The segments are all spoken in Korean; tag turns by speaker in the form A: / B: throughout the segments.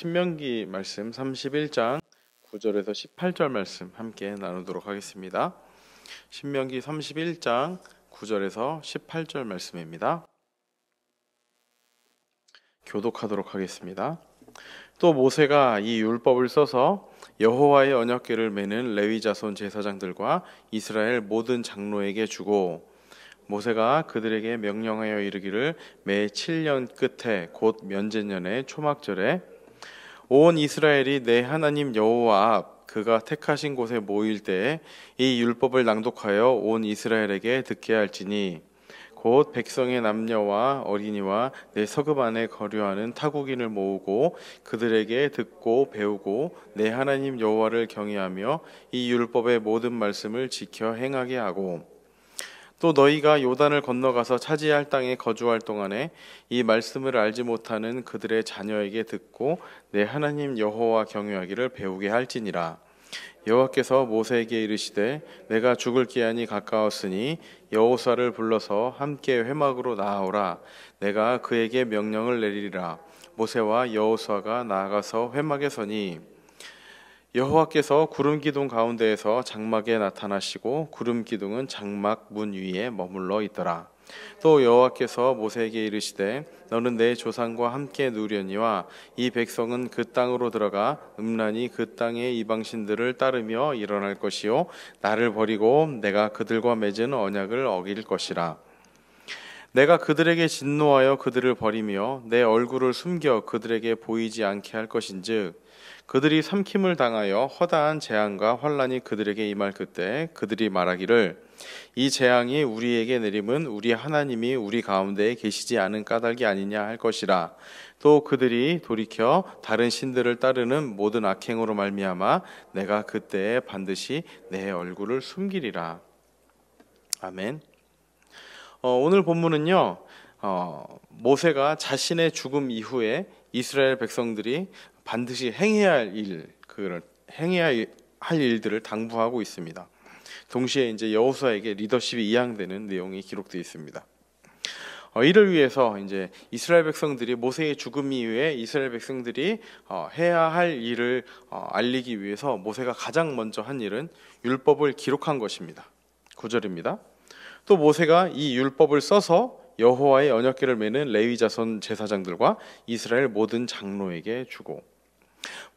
A: 신명기 말씀 31장 9절에서 18절 말씀 함께 나누도록 하겠습니다. 신명기 31장 9절에서 18절 말씀입니다. 교독하도록 하겠습니다. 또 모세가 이 율법을 써서 여호와의 언약궤를 매는 레위 자손 제사장들과 이스라엘 모든 장로에게 주고, 모세가 그들에게 명령하여 이르기를 매 7년 끝에 곧 면제년의 초막절에 온 이스라엘이 내 하나님 여호와 앞 그가 택하신 곳에 모일 때에 이 율법을 낭독하여 온 이스라엘에게 듣게 할지니, 곧 백성의 남녀와 어린이와 내 서급 안에 거류하는 타국인을 모으고 그들에게 듣고 배우고 내 하나님 여호와를 경외하며 이 율법의 모든 말씀을 지켜 행하게 하고, 또 너희가 요단을 건너가서 차지할 땅에 거주할 동안에 이 말씀을 알지 못하는 그들의 자녀에게 듣고 내 하나님 여호와 경외하기를 배우게 할지니라. 여호와께서 모세에게 이르시되 내가 죽을 기한이 가까웠으니 여호수아를 불러서 함께 회막으로 나아오라. 내가 그에게 명령을 내리리라. 모세와 여호수아가 나아가서 회막에 서니 여호와께서 구름 기둥 가운데에서 장막에 나타나시고 구름 기둥은 장막 문 위에 머물러 있더라. 또 여호와께서 모세에게 이르시되 너는 내 조상과 함께 누려니와 이 백성은 그 땅으로 들어가 음란히 그 땅의 이방신들을 따르며 일어날 것이요 나를 버리고 내가 그들과 맺은 언약을 어길 것이라. 내가 그들에게 진노하여 그들을 버리며 내 얼굴을 숨겨 그들에게 보이지 않게 할 것인즉, 그들이 삼킴을 당하여 허다한 재앙과 환난이 그들에게 임할 그때 그들이 말하기를 이 재앙이 우리에게 내림은 우리 하나님이 우리 가운데에 계시지 않은 까닭이 아니냐 할 것이라. 또 그들이 돌이켜 다른 신들을 따르는 모든 악행으로 말미암아 내가 그때에 반드시 내 얼굴을 숨기리라. 아멘. 오늘 본문은요, 모세가 자신의 죽음 이후에 이스라엘 백성들이 반드시 행해야 할 일들을 당부하고 있습니다. 동시에 이제 여호수아에게 리더십이 이양되는 내용이 기록되어 있습니다. 이를 위해서 이제 이스라엘 백성들이 모세의 죽음 이후에 이스라엘 백성들이 해야 할 일을 알리기 위해서 모세가 가장 먼저 한 일은 율법을 기록한 것입니다. 9절입니다. 또 모세가 이 율법을 써서 여호와의 언약궤를 매는 레위 자손 제사장들과 이스라엘 모든 장로에게 주고,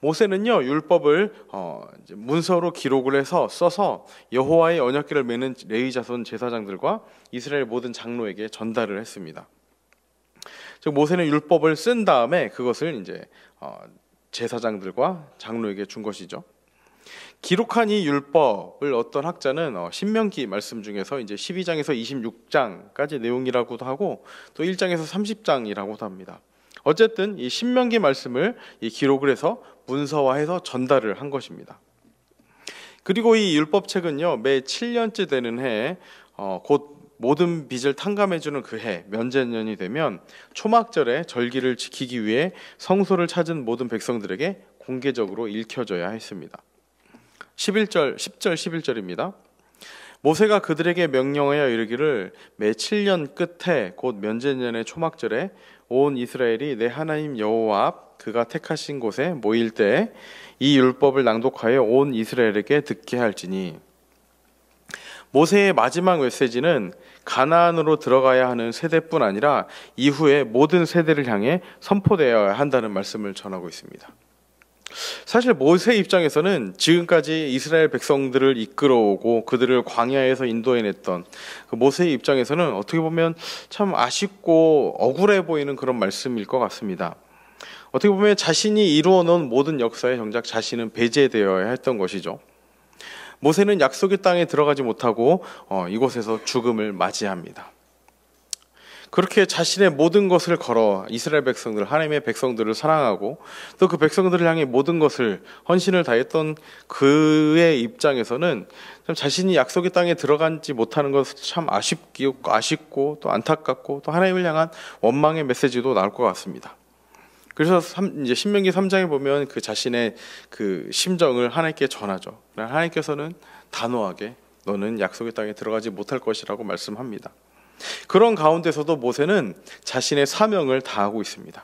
A: 모세는요 율법을 문서로 기록을 해서 써서 여호와의 언약궤를 매는 레위 자손 제사장들과 이스라엘 모든 장로에게 전달을 했습니다. 즉 모세는 율법을 쓴 다음에 그것을 이제 제사장들과 장로에게 준 것이죠. 기록한 이 율법을 어떤 학자는 신명기 말씀 중에서 이제 12장에서 26장까지 내용이라고도 하고 또 1장에서 30장이라고도 합니다. 어쨌든 이 신명기 말씀을 기록을 해서 문서화해서 전달을 한 것입니다. 그리고 이 율법책은요 매 7년째 되는 해에 곧 모든 빚을 탕감해주는 그 해 면제년이 되면 초막절에 절기를 지키기 위해 성소를 찾은 모든 백성들에게 공개적으로 읽혀져야 했습니다. 10절 11절입니다. 모세가 그들에게 명령하여 이르기를 매 7년 끝에 곧 면제년의 초막절에 온 이스라엘이 내 하나님 여호와 앞 그가 택하신 곳에 모일 때에 이 율법을 낭독하여 온 이스라엘에게 듣게 할지니, 모세의 마지막 메시지는 가나안으로 들어가야 하는 세대뿐 아니라 이후에 모든 세대를 향해 선포되어야 한다는 말씀을 전하고 있습니다. 사실 모세 입장에서는 지금까지 이스라엘 백성들을 이끌어오고 그들을 광야에서 인도해냈던 그 모세의 입장에서는 어떻게 보면 참 아쉽고 억울해 보이는 그런 말씀일 것 같습니다. 어떻게 보면 자신이 이루어놓은 모든 역사에 정작 자신은 배제되어야 했던 것이죠. 모세는 약속의 땅에 들어가지 못하고 이곳에서 죽음을 맞이합니다. 그렇게 자신의 모든 것을 걸어 이스라엘 백성들, 하나님의 백성들을 사랑하고 또 그 백성들을 향해 모든 것을 헌신을 다했던 그의 입장에서는 참 자신이 약속의 땅에 들어가지 못하는 것은 참 아쉽고 또 안타깝고 또 하나님을 향한 원망의 메시지도 나올 것 같습니다. 그래서 이제 신명기 3장에 보면 그 자신의 그 심정을 하나님께 전하죠. 하나님께서는 단호하게 너는 약속의 땅에 들어가지 못할 것이라고 말씀합니다. 그런 가운데서도 모세는 자신의 사명을 다하고 있습니다.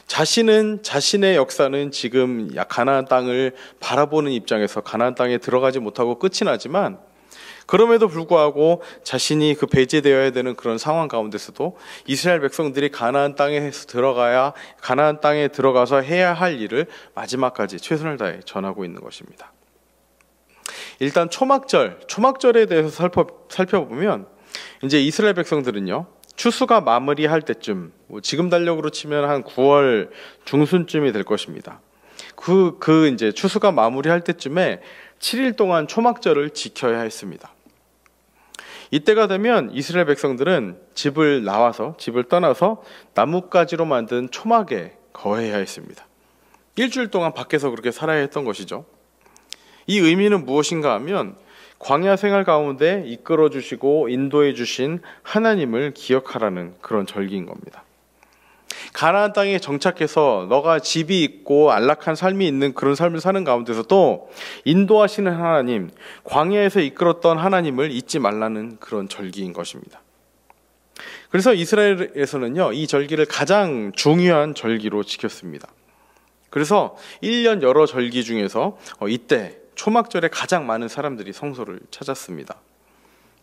A: 자신은 자신의 역사는 지금 가나안 땅을 바라보는 입장에서 가나안 땅에 들어가지 못하고 끝이 나지만 그럼에도 불구하고 자신이 그 배제되어야 되는 그런 상황 가운데서도 이스라엘 백성들이 가나안 땅에 들어가야 가나안 땅에 들어가서 해야 할 일을 마지막까지 최선을 다해 전하고 있는 것입니다. 일단 초막절에 대해서 살펴보면 이제 이스라엘 백성들은요, 추수가 마무리할 때쯤, 지금 달력으로 치면 한 9월 중순쯤이 될 것입니다. 이제 추수가 마무리할 때쯤에 7일 동안 초막절을 지켜야 했습니다. 이때가 되면 이스라엘 백성들은 집을 떠나서 나뭇가지로 만든 초막에 거해야 했습니다. 일주일 동안 밖에서 그렇게 살아야 했던 것이죠. 이 의미는 무엇인가 하면 광야 생활 가운데 이끌어 주시고 인도해 주신 하나님을 기억하라는 그런 절기인 겁니다. 가나안 땅에 정착해서 너가 집이 있고 안락한 삶이 있는 그런 삶을 사는 가운데서도 인도하시는 하나님, 광야에서 이끌었던 하나님을 잊지 말라는 그런 절기인 것입니다. 그래서 이스라엘에서는요, 이 절기를 가장 중요한 절기로 지켰습니다. 그래서 1년 여러 절기 중에서 이때 초막절에 가장 많은 사람들이 성소를 찾았습니다.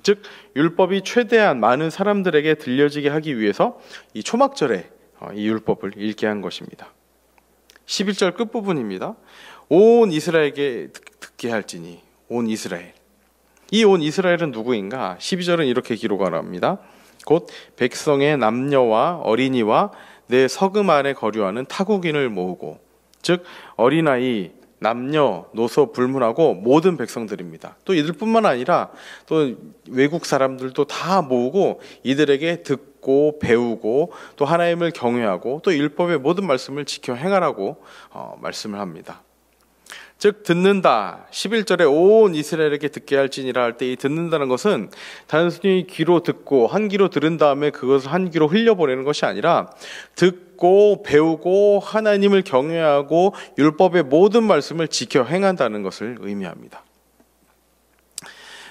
A: 즉 율법이 최대한 많은 사람들에게 들려지게 하기 위해서 이 초막절에 이 율법을 읽게 한 것입니다. 11절 끝부분입니다. 온 이스라엘에게 듣게 할지니 온 이스라엘. 이 온 이스라엘은 누구인가? 12절은 이렇게 기록을 합니다. 곧 백성의 남녀와 어린이와 내 서금 안에 거류하는 타국인을 모으고, 즉 어린아이, 남녀, 노소 불문하고 모든 백성들입니다. 또 이들뿐만 아니라 또 외국 사람들도 다 모으고 이들에게 듣고 배우고 또 하나님을 경외하고 또 율법의 모든 말씀을 지켜 행하라고 말씀을 합니다. 즉 듣는다, 11절에 온 이스라엘에게 듣게 할지니라 할 때 이 듣는다는 것은 단순히 귀로 듣고 한 귀로 들은 다음에 그것을 한 귀로 흘려보내는 것이 아니라 듣고 배우고 하나님을 경외하고 율법의 모든 말씀을 지켜 행한다는 것을 의미합니다.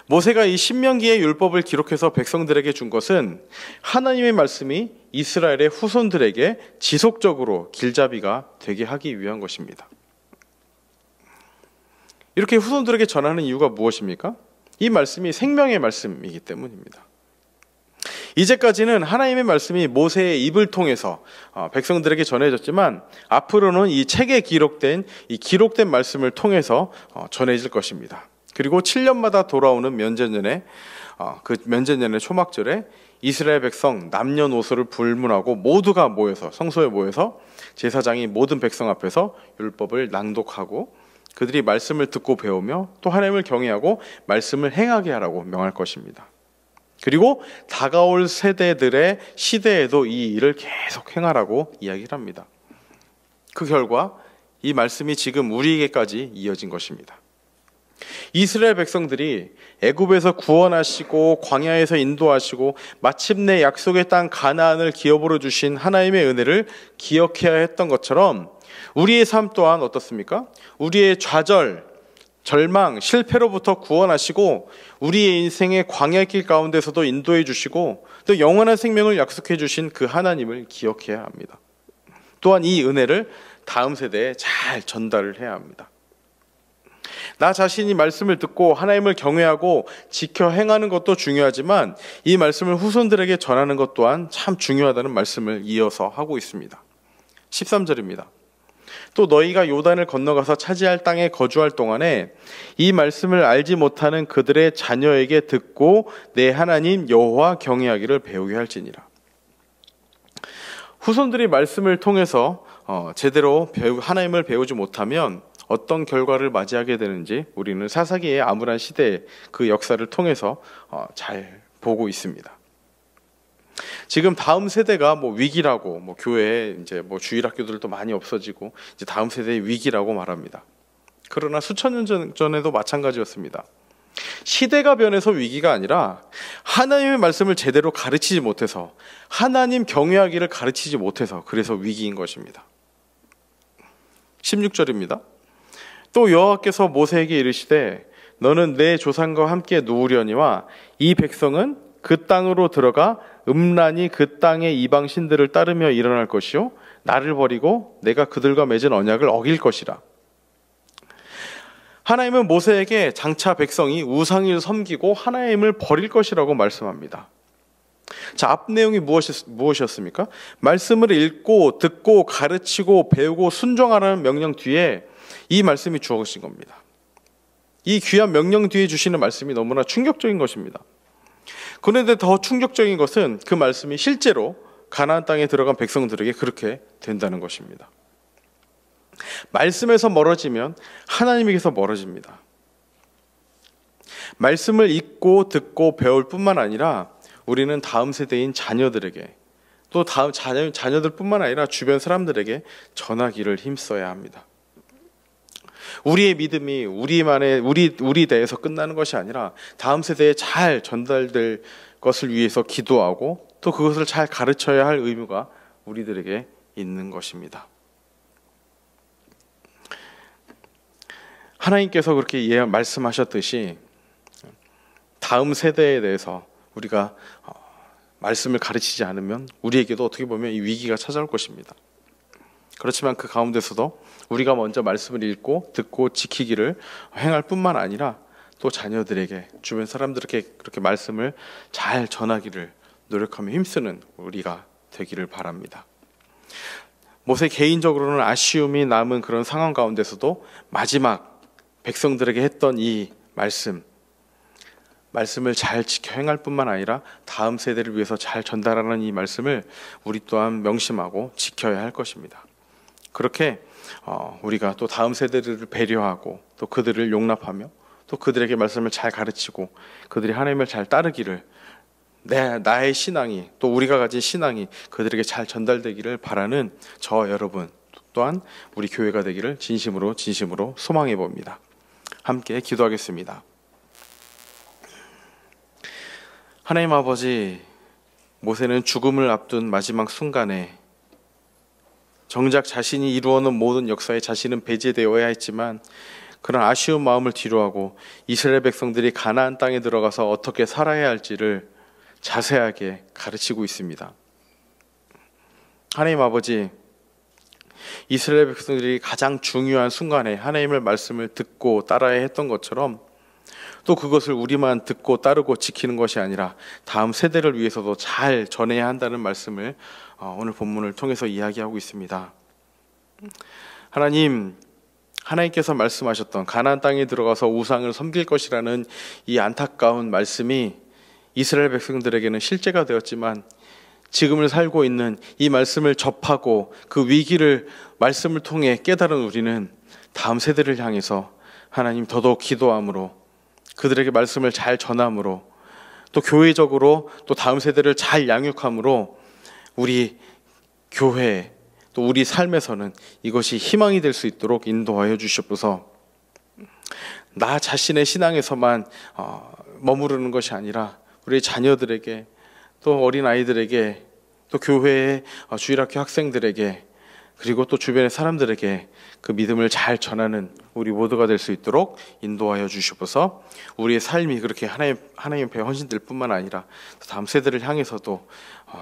A: 모세가 이 신명기의 율법을 기록해서 백성들에게 준 것은 하나님의 말씀이 이스라엘의 후손들에게 지속적으로 길잡이가 되게 하기 위한 것입니다. 이렇게 후손들에게 전하는 이유가 무엇입니까? 이 말씀이 생명의 말씀이기 때문입니다. 이제까지는 하나님의 말씀이 모세의 입을 통해서 백성들에게 전해졌지만 앞으로는 이 책에 기록된 말씀을 통해서 전해질 것입니다. 그리고 7년마다 돌아오는 면제년의 초막절에 이스라엘 백성 남녀노소를 불문하고 모두가 모여서 성소에 모여서 제사장이 모든 백성 앞에서 율법을 낭독하고 그들이 말씀을 듣고 배우며 또 하나님을 경외하고 말씀을 행하게 하라고 명할 것입니다. 그리고 다가올 세대들의 시대에도 이 일을 계속 행하라고 이야기를 합니다. 그 결과 이 말씀이 지금 우리에게까지 이어진 것입니다. 이스라엘 백성들이 애굽에서 구원하시고 광야에서 인도하시고 마침내 약속의 땅 가나안을 기업으로 주신 하나님의 은혜를 기억해야 했던 것처럼 우리의 삶 또한 어떻습니까? 우리의 좌절, 절망, 실패로부터 구원하시고 우리의 인생의 광야의 길 가운데서도 인도해 주시고 또 영원한 생명을 약속해 주신 그 하나님을 기억해야 합니다. 또한 이 은혜를 다음 세대에 잘 전달을 해야 합니다. 나 자신이 말씀을 듣고 하나님을 경외하고 지켜 행하는 것도 중요하지만 이 말씀을 후손들에게 전하는 것 또한 참 중요하다는 말씀을 이어서 하고 있습니다. 13절입니다. 또 너희가 요단을 건너가서 차지할 땅에 거주할 동안에 이 말씀을 알지 못하는 그들의 자녀에게 듣고 내 하나님 여호와 경외하기를 배우게 할지니라. 후손들이 말씀을 통해서 제대로 하나님을 배우지 못하면 어떤 결과를 맞이하게 되는지 우리는 사사기의 암울한 시대의 그 역사를 통해서 잘 보고 있습니다. 지금 다음 세대가 위기라고 교회에 이제 주일 학교들도 많이 없어지고 이제 다음 세대의 위기라고 말합니다. 그러나 수천 년 전에도 마찬가지였습니다. 시대가 변해서 위기가 아니라 하나님의 말씀을 제대로 가르치지 못해서 하나님 경외하기를 가르치지 못해서 그래서 위기인 것입니다. 16절입니다. 또 여호와께서 모세에게 이르시되 너는 내 조상과 함께 누우려니와 이 백성은 그 땅으로 들어가 음란히 그 땅의 이방 신들을 따르며 일어날 것이요 나를 버리고 내가 그들과 맺은 언약을 어길 것이라. 하나님은 모세에게 장차 백성이 우상을 섬기고 하나님을 버릴 것이라고 말씀합니다. 자, 앞 내용이 무엇이었습니까? 말씀을 읽고 듣고 가르치고 배우고 순종하라는 명령 뒤에 이 말씀이 주어진 겁니다. 이 귀한 명령 뒤에 주시는 말씀이 너무나 충격적인 것입니다. 그런데 더 충격적인 것은 그 말씀이 실제로 가나안 땅에 들어간 백성들에게 그렇게 된다는 것입니다. 말씀에서 멀어지면 하나님에게서 멀어집니다. 말씀을 읽고 듣고 배울 뿐만 아니라 우리는 다음 세대인 자녀들에게, 또 다음 자녀들뿐만 아니라 주변 사람들에게 전하기를 힘써야 합니다. 우리의 믿음이 우리 대에서 끝나는 것이 아니라 다음 세대에 잘 전달될 것을 위해서 기도하고 또 그것을 잘 가르쳐야 할 의무가 우리들에게 있는 것입니다. 하나님께서 그렇게 말씀하셨듯이 다음 세대에 대해서 우리가 말씀을 가르치지 않으면 우리에게도 어떻게 보면 이 위기가 찾아올 것입니다. 그렇지만 그 가운데서도 우리가 먼저 말씀을 읽고 듣고 지키기를 행할 뿐만 아니라 또 자녀들에게, 주변 사람들에게 그렇게 말씀을 잘 전하기를 노력하며 힘쓰는 우리가 되기를 바랍니다. 모세 개인적으로는 아쉬움이 남은 그런 상황 가운데서도 마지막 백성들에게 했던 이 말씀을 잘 지켜 행할 뿐만 아니라 다음 세대를 위해서 잘 전달하는 이 말씀을 우리 또한 명심하고 지켜야 할 것입니다. 그렇게 우리가 또 다음 세대들을 배려하고 또 그들을 용납하며 또 그들에게 말씀을 잘 가르치고 그들이 하나님을 잘 따르기를, 나의 신앙이, 또 우리가 가진 신앙이 그들에게 잘 전달되기를 바라는 저 여러분 또한 우리 교회가 되기를 진심으로 소망해 봅니다. 함께 기도하겠습니다. 하나님 아버지, 모세는 죽음을 앞둔 마지막 순간에 정작 자신이 이루어놓은 모든 역사에 자신은 배제되어야 했지만 그런 아쉬운 마음을 뒤로하고 이스라엘 백성들이 가나안 땅에 들어가서 어떻게 살아야 할지를 자세하게 가르치고 있습니다. 하나님 아버지, 이스라엘 백성들이 가장 중요한 순간에 하나님의 말씀을 듣고 따라야 했던 것처럼 또 그것을 우리만 듣고 따르고 지키는 것이 아니라 다음 세대를 위해서도 잘 전해야 한다는 말씀을 오늘 본문을 통해서 이야기하고 있습니다. 하나님께서 말씀하셨던 가나안 땅에 들어가서 우상을 섬길 것이라는 이 안타까운 말씀이 이스라엘 백성들에게는 실제가 되었지만 지금을 살고 있는 이 말씀을 접하고 그 위기를 말씀을 통해 깨달은 우리는 다음 세대를 향해서 하나님 더더욱 기도함으로, 그들에게 말씀을 잘 전함으로, 또 교회적으로 또 다음 세대를 잘 양육함으로 우리 교회 또 우리 삶에서는 이것이 희망이 될 수 있도록 인도하여 주시옵소서. 나 자신의 신앙에서만 머무르는 것이 아니라 우리 자녀들에게, 또 어린아이들에게, 또 교회의 주일학교 학생들에게, 그리고 또 주변의 사람들에게 그 믿음을 잘 전하는 우리 모두가 될 수 있도록 인도하여 주시옵소서. 우리의 삶이 그렇게 하나님 앞에 헌신될 뿐만 아니라 다음 세대를 향해서도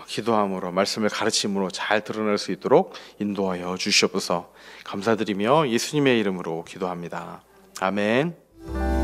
A: 기도함으로, 말씀을 가르침으로 잘 드러날 수 있도록 인도하여 주시옵소서. 감사드리며 예수님의 이름으로 기도합니다. 아멘.